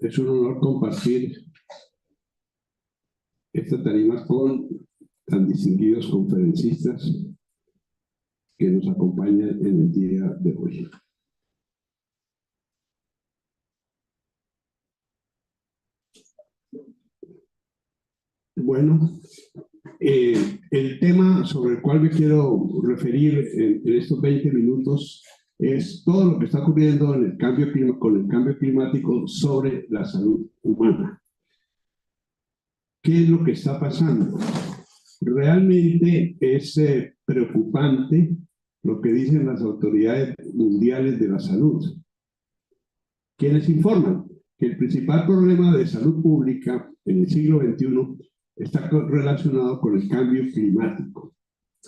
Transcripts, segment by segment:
Es un honor compartir esta tarima con tan distinguidos conferencistas que nos acompañan en el día de hoy. Bueno, el tema sobre el cual me quiero referir en estos 20 minutos es todo lo que está ocurriendo con el cambio climático sobre la salud humana. ¿Qué es lo que está pasando? Realmente es preocupante lo que dicen las autoridades mundiales de la salud, quienes informan que el principal problema de salud pública en el siglo XXI está relacionado con el cambio climático.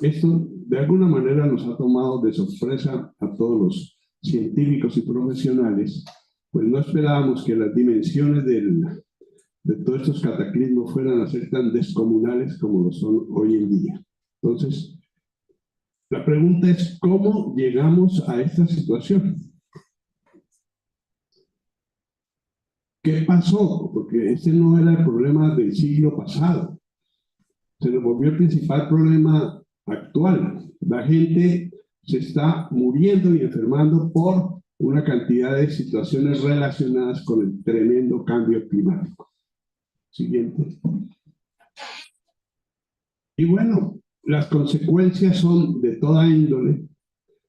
Esto, de alguna manera, nos ha tomado de sorpresa a todos los científicos y profesionales, pues no esperábamos que las dimensiones de todos estos cataclismos fueran a ser tan descomunales como lo son hoy en día. Entonces, la pregunta es, ¿cómo llegamos a esta situación? ¿Qué pasó? Porque este no era el problema del siglo pasado. Se nos volvió el principal problema actual. La gente se está muriendo y enfermando por una cantidad de situaciones relacionadas con el tremendo cambio climático. Siguiente. Y bueno, las consecuencias son de toda índole,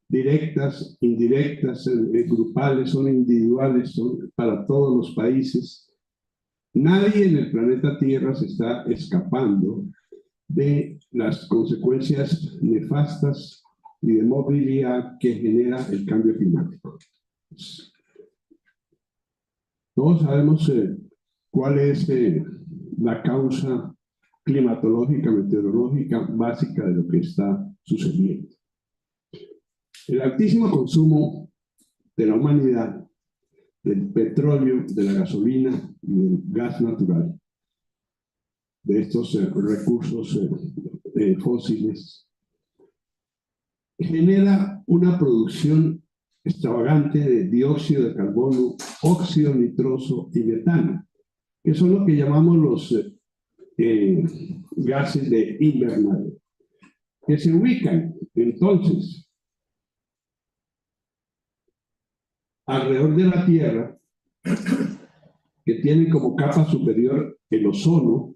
directas, indirectas, grupales, son individuales, son para todos los países. Nadie en el planeta Tierra se está escapando de las consecuencias nefastas y de movilidad que genera el cambio climático. Todos sabemos cuál es la causa climatológica, meteorológica básica de lo que está sucediendo. El altísimo consumo de la humanidad del petróleo, de la gasolina y del gas natural, de estos recursos fósiles, genera una producción extravagante de dióxido de carbono, óxido nitroso y metano, que son lo que llamamos los gases de invernadero, que se ubican entonces alrededor de la Tierra, que tienen como capa superior el ozono,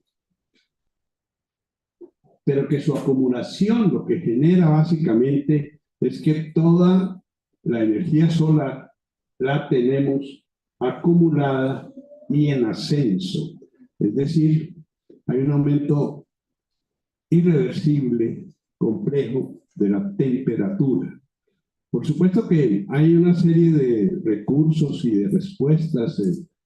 pero que su acumulación lo que genera básicamente es que toda la energía solar la tenemos acumulada y en ascenso. Es decir, hay un aumento irreversible, complejo, de la temperatura. Por supuesto que hay una serie de recursos y de respuestas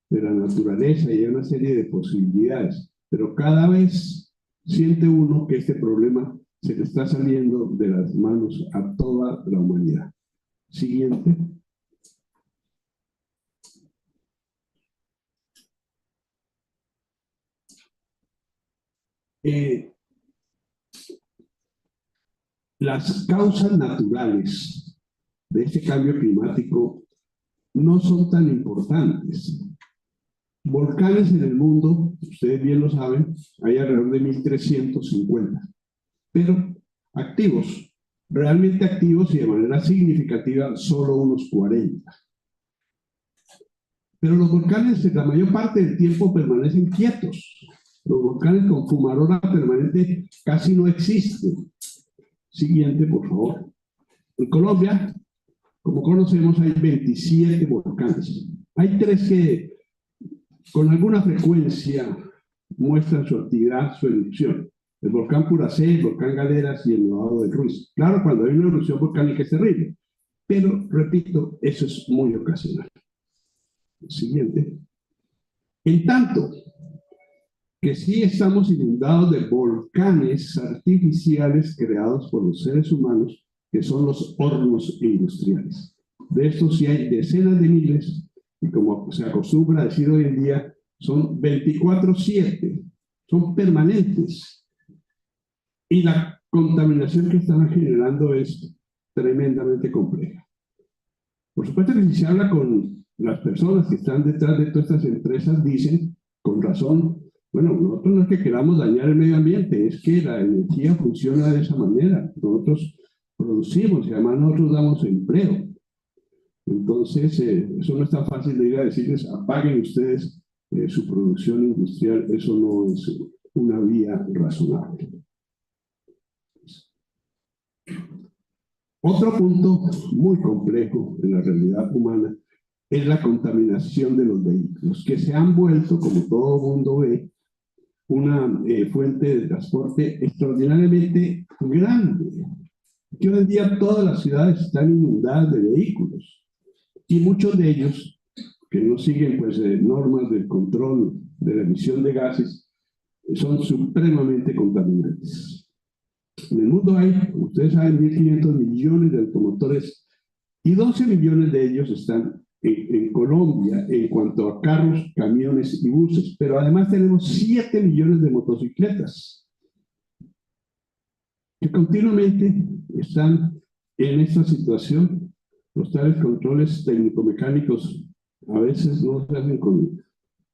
de la naturaleza y hay una serie de posibilidades, pero cada vez siente uno que este problema se le está saliendo de las manos a toda la humanidad. Siguiente. Las causas naturales de este cambio climático no son tan importantes. Volcanes en el mundo, ustedes bien lo saben, hay alrededor de 1350, pero activos, realmente activos y de manera significativa, solo unos 40. Pero los volcanes la mayor parte del tiempo permanecen quietos. Los volcanes con fumarora permanente casi no existen. Siguiente, por favor. En Colombia, como conocemos, hay 27 volcanes. Hay 3 que con alguna frecuencia muestran su actividad, su erupción. El volcán Puracé, el volcán Galeras y el Nevado del Ruiz. Claro, cuando hay una erupción volcánica es terrible, pero, repito, eso es muy ocasional. Siguiente. En tanto que sí estamos inundados de volcanes artificiales creados por los seres humanos, que son los hornos industriales. De estos sí hay decenas de miles, y como se acostumbra a decir hoy en día, son 24/7, son permanentes. Y la contaminación que están generando es tremendamente compleja. Por supuesto que si se habla con las personas que están detrás de todas estas empresas dicen, con razón, bueno, nosotros no es que queramos dañar el medio ambiente, es que la energía funciona de esa manera. Nosotros producimos y además nosotros damos empleo. Entonces, eso no es tan fácil de ir a decirles, apaguen ustedes su producción industrial, eso no es una vía razonable. Otro punto muy complejo en la realidad humana es la contaminación de los vehículos, que se han vuelto, como todo el mundo ve, una fuente de transporte extraordinariamente grande. Que hoy en día todas las ciudades están inundadas de vehículos y muchos de ellos que no siguen pues normas del control de la emisión de gases son supremamente contaminantes. En el mundo hay, ustedes saben, 1.500 millones de automotores y 12 millones de ellos están en Colombia en cuanto a carros, camiones y buses, pero además tenemos 7 millones de motocicletas que continuamente están en esta situación. Los tales controles técnico-mecánicos a veces no se hacen con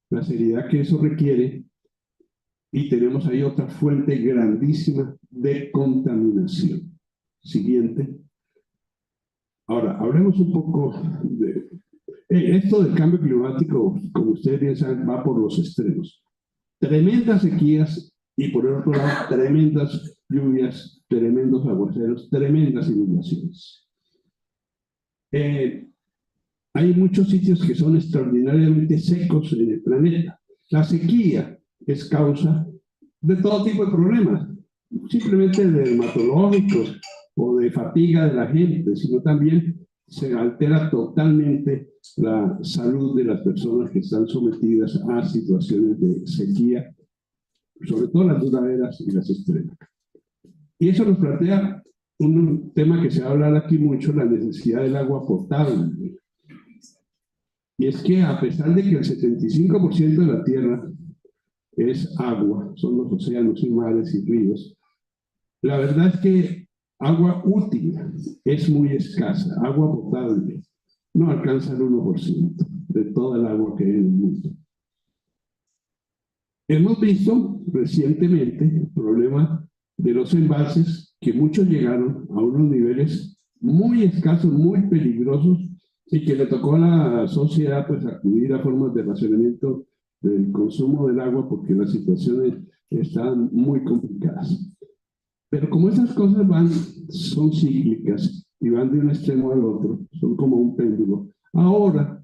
la seriedad que eso requiere y tenemos ahí otra fuente grandísima de contaminación. Siguiente. Ahora, hablemos un poco de... esto del cambio climático, como ustedes bien saben, va por los extremos. Tremendas sequías y por el otro lado, tremendas lluvias, tremendos aguaceros, tremendas inundaciones. Hay muchos sitios que son extraordinariamente secos en el planeta. La sequía es causa de todo tipo de problemas, simplemente de dermatológicos o de fatiga de la gente, sino también se altera totalmente la salud de las personas que están sometidas a situaciones de sequía, sobre todo las duraderas y las extremas. Y eso nos plantea un tema que se va a hablar aquí mucho, la necesidad del agua potable. Y es que a pesar de que el 75% de la Tierra es agua, son los océanos y mares y ríos, la verdad es que agua útil es muy escasa, agua potable no alcanza el 1% de toda el agua que hay en el mundo. Hemos visto recientemente el problema de los embalses, que muchos llegaron a unos niveles muy escasos, muy peligrosos, y que le tocó a la sociedad pues acudir a formas de racionamiento del consumo del agua porque las situaciones están muy complicadas. Pero como esas cosas son cíclicas y van de un extremo al otro, son como un péndulo, ahora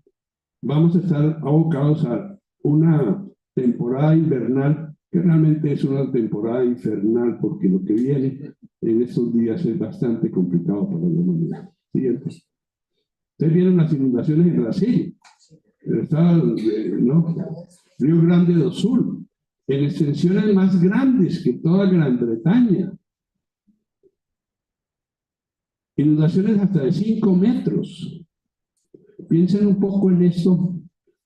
vamos a estar abocados a una temporada invernal que realmente es una temporada infernal porque lo que viene en estos días es bastante complicado para la humanidad. Siguiente. Ustedes vieron las inundaciones en Brasil, el estado ¿no? Río Grande do Sul, en extensiones más grandes que toda Gran Bretaña. Inundaciones hasta de 5 metros. Piensen un poco en esto,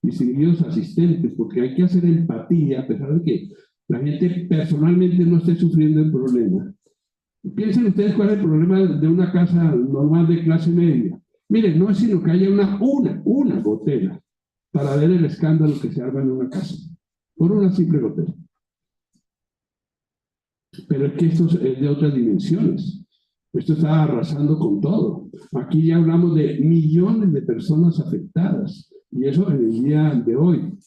distinguidos asistentes, porque hay que hacer empatía, a pesar de que la gente personalmente no esté sufriendo el problema. Piensen ustedes cuál es el problema de una casa normal de clase media. Miren, no es sino que haya una gotera para ver el escándalo que se arma en una casa, por una simple gotera. Pero es que esto es de otras dimensiones. Esto está arrasando con todo. Aquí ya hablamos de millones de personas afectadas, y eso en el día de hoy.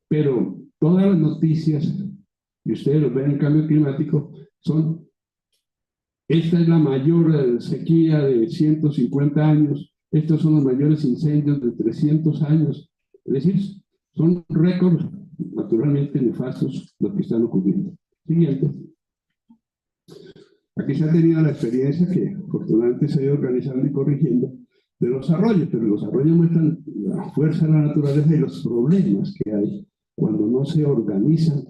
Pero todas las noticias, y ustedes lo ven en cambio climático, son: esta es la mayor sequía de 150 años, estos son los mayores incendios de 300 años. Es decir, son récords naturalmente nefastos los que están ocurriendo. Siguiente. Aquí se ha tenido la experiencia que afortunadamente se ha ido organizando y corrigiendo de los arroyos, pero los arroyos muestran la fuerza de la naturaleza y los problemas que hay cuando no se organizan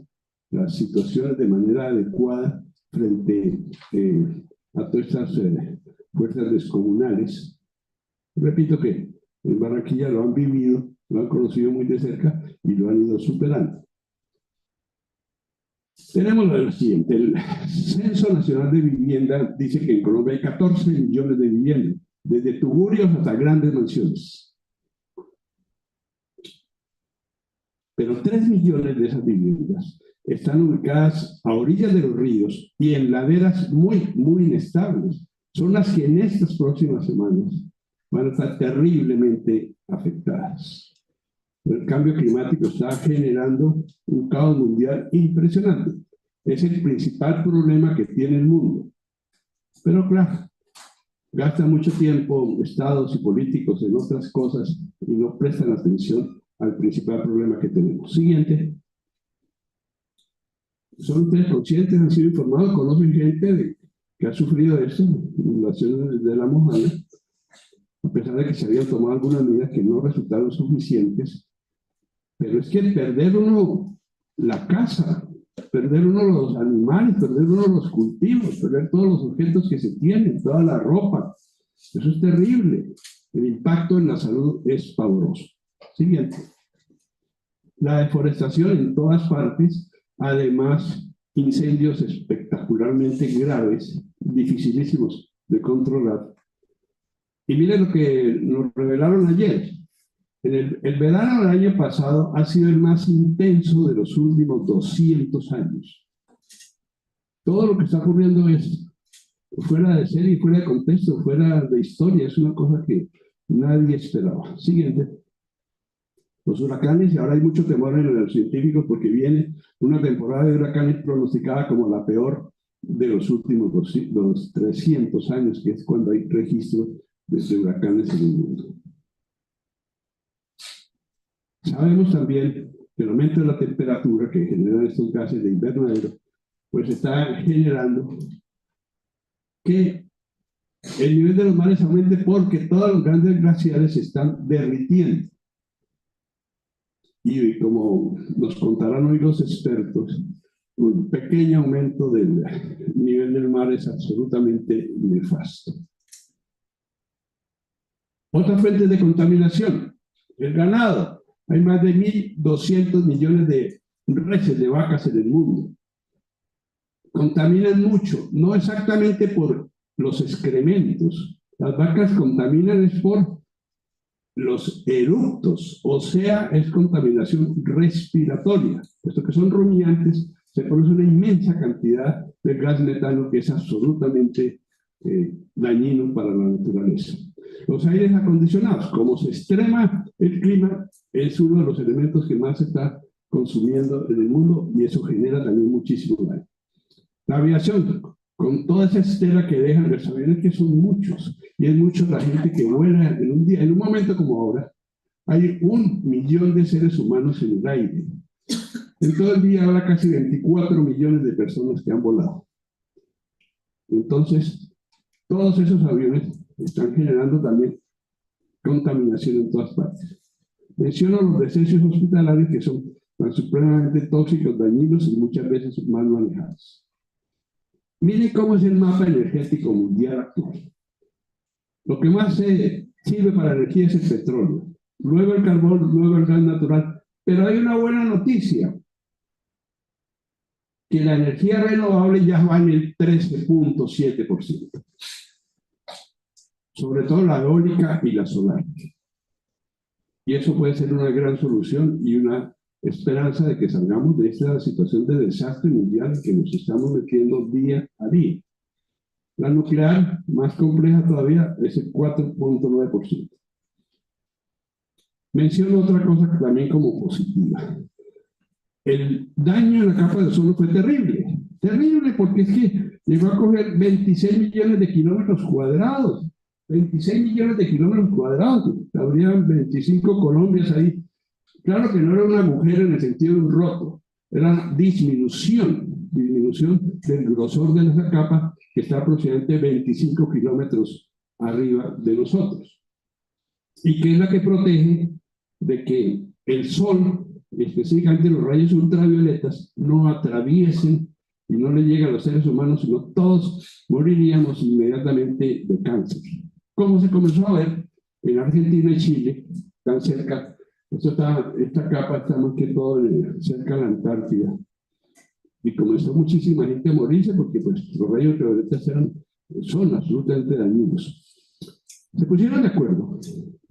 las situaciones de manera adecuada frente a todas estas fuerzas descomunales. Repito que en Barranquilla lo han vivido, lo han conocido muy de cerca y lo han ido superando. Tenemos lo siguiente: el Censo Nacional de Vivienda dice que en Colombia hay 14 millones de viviendas, desde tugurios hasta grandes mansiones. Pero 3 millones de esas viviendas están ubicadas a orillas de los ríos y en laderas muy, muy inestables. Son las que en estas próximas semanas van a estar terriblemente afectadas. El cambio climático está generando un caos mundial impresionante. Es el principal problema que tiene el mundo. Pero claro, gastan mucho tiempo estados y políticos en otras cosas y no prestan atención al principal problema que tenemos. Siguiente. ¿Son ustedes conscientes, han sido informados, conocen gente que ha sufrido esto, inundaciones de la Mojana, a pesar de que se habían tomado algunas medidas que no resultaron suficientes? Pero es que perder uno la casa, perder uno los animales, perder uno los cultivos, perder todos los objetos que se tienen, toda la ropa, eso es terrible. El impacto en la salud es pavoroso. Siguiente. La deforestación en todas partes, además incendios espectacularmente graves, dificilísimos de controlar. Y miren lo que nos revelaron ayer. El verano del año pasado ha sido el más intenso de los últimos 200 años. Todo lo que está ocurriendo es fuera de serie, fuera de contexto, fuera de historia. Es una cosa que nadie esperaba. Siguiente. Los huracanes, y ahora hay mucho temor en los científicos porque viene una temporada de huracanes pronosticada como la peor de los últimos 300 años, que es cuando hay registro de huracanes en el mundo. Sabemos también que el aumento de la temperatura que generan estos gases de invernadero, pues está generando que el nivel de los mares aumente porque todos los grandes glaciares se están derritiendo. Y como nos contarán hoy los expertos, un pequeño aumento del nivel del mar es absolutamente nefasto. Otras fuentes de contaminación, el ganado. Hay más de 1.200 millones de reses de vacas en el mundo. Contaminan mucho, no exactamente por los excrementos. Las vacas contaminan es por los eructos, o sea, es contaminación respiratoria. Puesto que son rumiantes, se produce una inmensa cantidad de gas metano que es absolutamente dañino para la naturaleza. Los aires acondicionados, como se extrema el clima, es uno de los elementos que más se está consumiendo en el mundo y eso genera también muchísimo daño. La aviación, con toda esa estela que dejan los aviones, que son muchos, y es mucho la gente que vuela en un día, en un momento como ahora, hay 1 millón de seres humanos en el aire. En todo el día habrá casi 24 millones de personas que han volado. Entonces, todos esos aviones están generando también contaminación en todas partes. Menciono los desechos hospitalarios que son supremamente tóxicos, dañinos y muchas veces mal manejados. Miren cómo es el mapa energético mundial actual. Lo que más sirve para la energía es el petróleo, luego el carbón, luego el gas natural. Pero hay una buena noticia, que la energía renovable ya va en el 13.7%. Sobre todo la eólica y la solar. Y eso puede ser una gran solución y una esperanza de que salgamos de esta situación de desastre mundial que nos estamos metiendo día a día. La nuclear, más compleja todavía, es el 4.9%. Menciono otra cosa también como positiva. El daño en la capa de ozono fue terrible. Terrible porque es que llegó a coger 26 millones de kilómetros cuadrados. 26 millones de kilómetros cuadrados. Habrían 25 Colombias ahí. Claro que no era un agujero en el sentido de un roto. Era disminución del grosor de esa capa que está aproximadamente 25 kilómetros arriba de nosotros. Y que es la que protege de que el sol, específicamente los rayos ultravioletas, no atraviesen y no le lleguen a los seres humanos, sino todos moriríamos inmediatamente de cáncer. Como se comenzó a ver en Argentina y Chile, tan cerca. Esta capa está más que todo cerca de la Antártida. Y comenzó muchísima gente a morirse porque pues, los rayos ultravioletas son absolutamente dañinos. Se pusieron de acuerdo.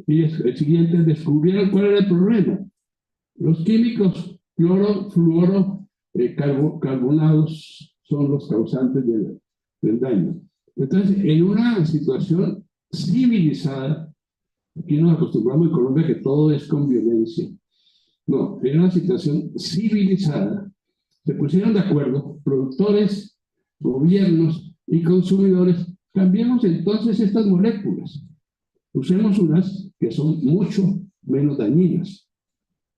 Y el siguiente descubrieron cuál era el problema. Los químicos cloro, fluoro, carbonados son los causantes del daño. Entonces, en una situación civilizada, aquí nos acostumbramos en Colombia que todo es con violencia. No, en una situación civilizada, se pusieron de acuerdo productores, gobiernos y consumidores. Cambiamos entonces estas moléculas. Usemos unas que son mucho menos dañinas.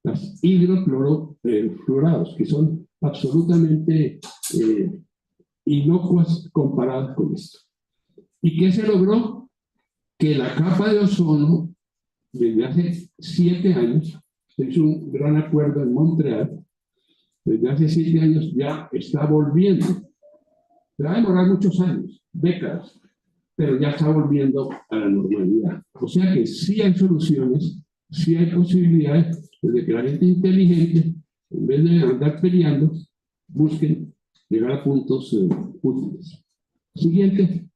Las hidroclorofluorados, que son absolutamente inocuas comparadas con esto. ¿Y qué se logró? Que la capa de ozono, desde hace 7 años, se hizo un gran acuerdo en Montreal, desde hace 7 años ya está volviendo. Se va a demorar muchos años, décadas, pero ya está volviendo a la normalidad. O sea que sí hay soluciones, sí hay posibilidades, desde que la gente inteligente, en vez de andar peleando, busquen llegar a puntos útiles. Siguiente.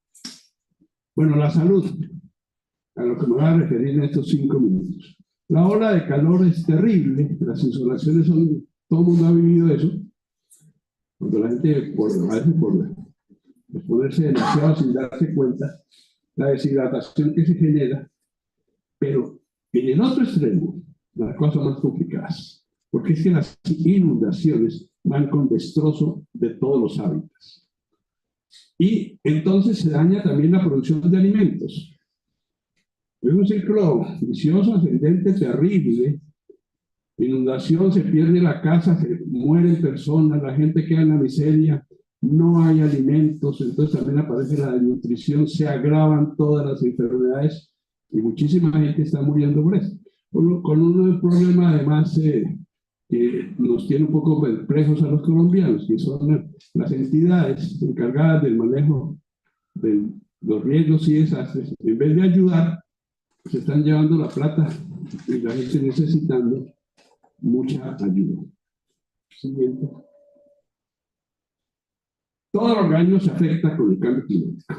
Bueno, la salud, a lo que me voy a referir en estos 5 minutos. La ola de calor es terrible, las insolaciones son, todo el mundo ha vivido eso, cuando la gente, a veces por exponerse demasiado sin darse cuenta, la deshidratación que se genera, pero en el otro extremo, las cosas más complicadas, porque es que las inundaciones van con destrozo de todos los hábitats. Y entonces se daña también la producción de alimentos. Es un ciclo vicioso, ascendente, terrible. Inundación, se pierde la casa, se mueren personas, la gente queda en la miseria, no hay alimentos, entonces también aparece la desnutrición, se agravan todas las enfermedades y muchísima gente está muriendo por eso. Con un problema además que nos tiene un poco perplejos a los colombianos, que son las entidades encargadas del manejo de los riesgos y desastres. En vez de ayudar, se están llevando la plata y la gente necesitando mucha ayuda. Siguiente. Todo el organismo se afecta con el cambio climático.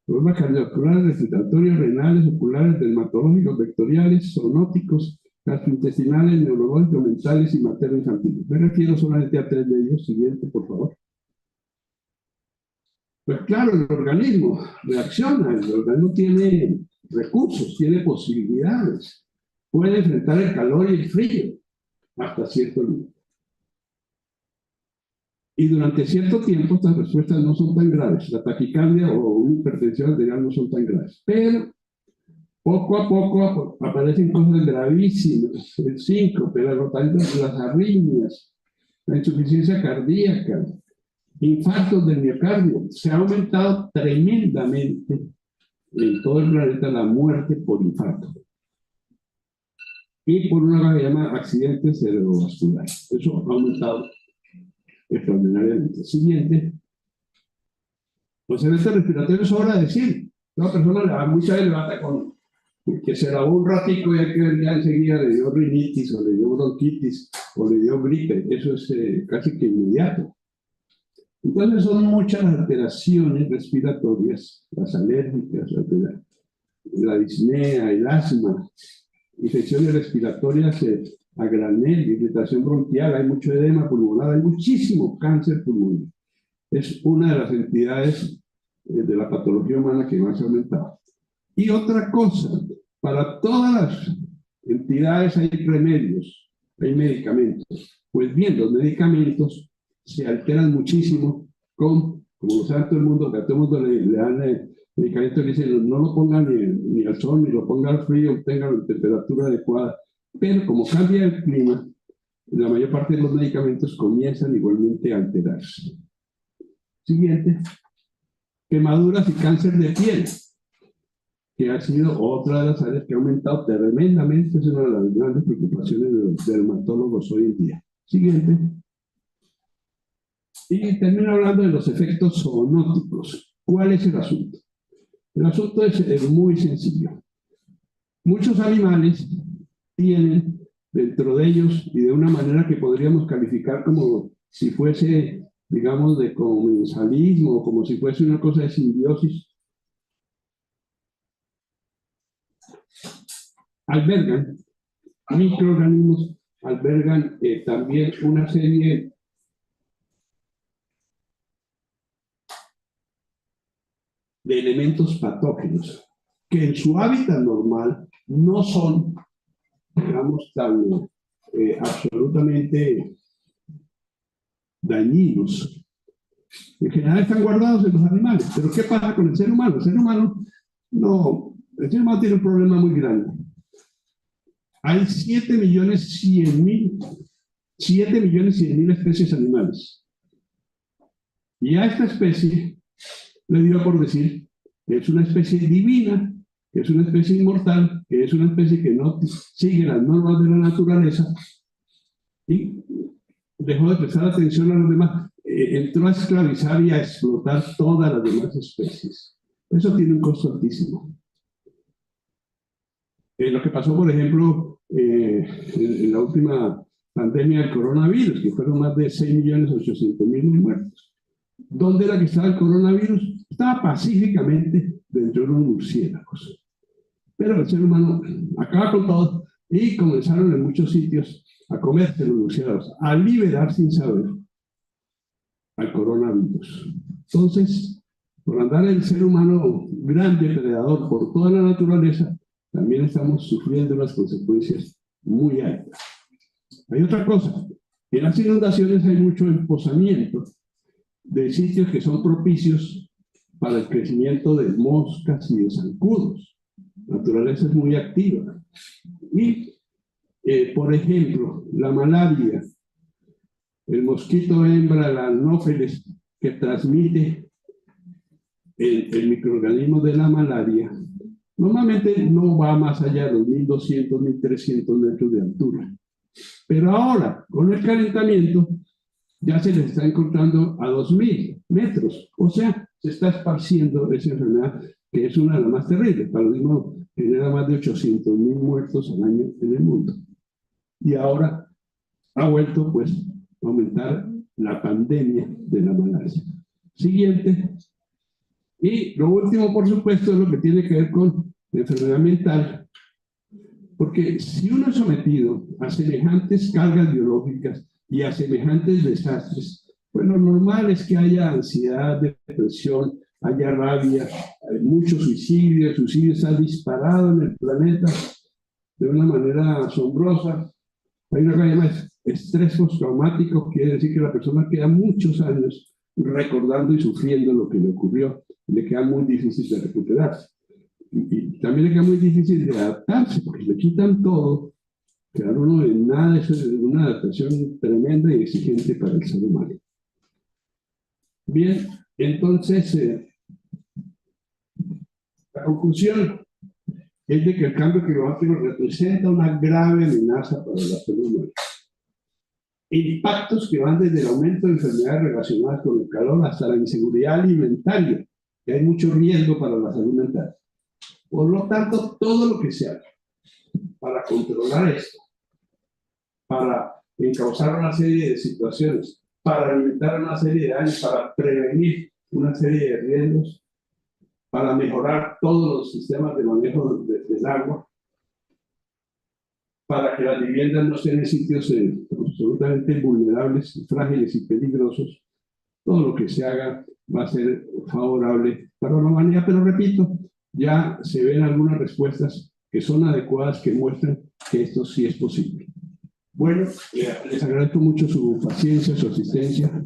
Problemas cardiovasculares, respiratorios, renales, oculares, dermatológicos, vectoriales, zoonóticos, gastrointestinales, neurológicos, mentales y materno-infantiles. Me refiero solamente a 3 de ellos. Siguiente, por favor. Pues claro, el organismo reacciona, el organismo tiene recursos, tiene posibilidades, puede enfrentar el calor y el frío hasta cierto límite. Y durante cierto tiempo estas respuestas no son tan graves, la taquicardia o una hipertensión arterial no son tan graves, pero poco a poco aparecen cosas gravísimas, el síncope, las arritmias, la insuficiencia cardíaca, infartos del miocardio. Se ha aumentado tremendamente en todo el planeta la muerte por infarto y por una cosa que se llama accidentes cerebrovasculares. Eso ha aumentado extraordinariamente. Siguiente. Los eventos respiratorios sobra decir. Una persona muchas veces levanta con que se lavó un ratico y hay que ver ya enseguida le dio rinitis o le dio bronquitis o le dio gripe. Eso es casi que inmediato. Entonces son muchas las alteraciones respiratorias, las alérgicas, la disnea, el asma, infecciones respiratorias a granel, irritación bronquial, hay mucho edema pulmonar, hay muchísimo cáncer pulmonar. Es una de las entidades de la patología humana que más ha aumentado. Y otra cosa, para todas las entidades hay remedios, hay medicamentos. Pues bien, los medicamentos se alteran muchísimo como lo sabe todo el mundo, que a todo el mundo le dan medicamentos que dicen no lo pongan ni al sol, ni lo pongan al frío, tengan la temperatura adecuada. Pero como cambia el clima, la mayor parte de los medicamentos comienzan igualmente a alterarse. Siguiente. Quemaduras y cáncer de piel, que ha sido otra de las áreas que ha aumentado tremendamente, es una de las grandes preocupaciones de los dermatólogos hoy en día. Siguiente. Y termino hablando de los efectos zoonóticos. ¿Cuál es el asunto? El asunto es muy sencillo. Muchos animales tienen dentro de ellos, y de una manera que podríamos calificar como si fuese, digamos, de comensalismo, como si fuese una cosa de simbiosis, albergan microorganismos albergan también una serie de elementos patógenos que en su hábitat normal no son, digamos, tan absolutamente dañinos. En general están guardados en los animales. Pero ¿qué pasa con el ser humano? El ser humano tiene un problema muy grande. Hay 7.100.000 especies animales. Y a esta especie le dio por decir que es una especie divina, que es una especie inmortal, que es una especie que no sigue las normas de la naturaleza, y dejó de prestar atención a los demás, entró a esclavizar y a explotar todas las demás especies. Eso tiene un costo altísimo. Lo que pasó, por ejemplo, en la última pandemia del coronavirus, que fueron más de 6.800.000 muertos. ¿Dónde era que estaba el coronavirus? Estaba pacíficamente dentro de unos murciélagos. Pero el ser humano acaba con todo y comenzaron en muchos sitios a comerse los murciélagos, a liberar sin saber al coronavirus. Entonces, por andar el ser humano grande, predador por toda la naturaleza, también estamos sufriendo unas consecuencias muy altas. Hay otra cosa. En las inundaciones hay mucho emposamiento de sitios que son propicios para el crecimiento de moscas y de zancudos. La naturaleza es muy activa. Y, por ejemplo, la malaria, el mosquito hembra, la anófeles, que transmite el microorganismo de la malaria, normalmente no va más allá de los 1.200, 1.300 metros de altura. Pero ahora, con el calentamiento, ya se les está encontrando a 2.000 metros. O sea, se está esparciendo esa enfermedad, que es una de las más terribles. Para lo mismo, genera más de 800.000 muertos al año en el mundo. Y ahora ha vuelto, pues, a aumentar la pandemia de la malaria. Siguiente. Y lo último, por supuesto, es lo que tiene que ver con la enfermedad mental. Porque si uno es sometido a semejantes cargas biológicas y a semejantes desastres, pues lo normal es que haya ansiedad, depresión, haya rabia, hay muchos suicidios. El suicidio se ha disparado en el planeta de una manera asombrosa. Hay una cosa más, estrés postraumático, quiere decir que la persona queda muchos años recordando y sufriendo lo que le ocurrió, le queda muy difícil de recuperarse. Y también le queda muy difícil de adaptarse, porque le quitan todo, quedar uno en nada, eso es una adaptación tremenda y exigente para el ser humano. Bien, entonces, la conclusión es de que el cambio climático representa una grave amenaza para la salud humana. Impactos que van desde el aumento de enfermedades relacionadas con el calor hasta la inseguridad alimentaria, que hay mucho riesgo para la salud mental. Por lo tanto, todo lo que se haga para controlar esto, para encauzar una serie de situaciones, para limitar una serie de daños, para prevenir una serie de riesgos, para mejorar todos los sistemas de manejo del agua, para que las viviendas no estén en sitios absolutamente vulnerables, frágiles y peligrosos. Todo lo que se haga va a ser favorable para la humanidad, pero repito, ya se ven algunas respuestas que son adecuadas, que muestran que esto sí es posible. Bueno, les agradezco mucho su paciencia, su asistencia.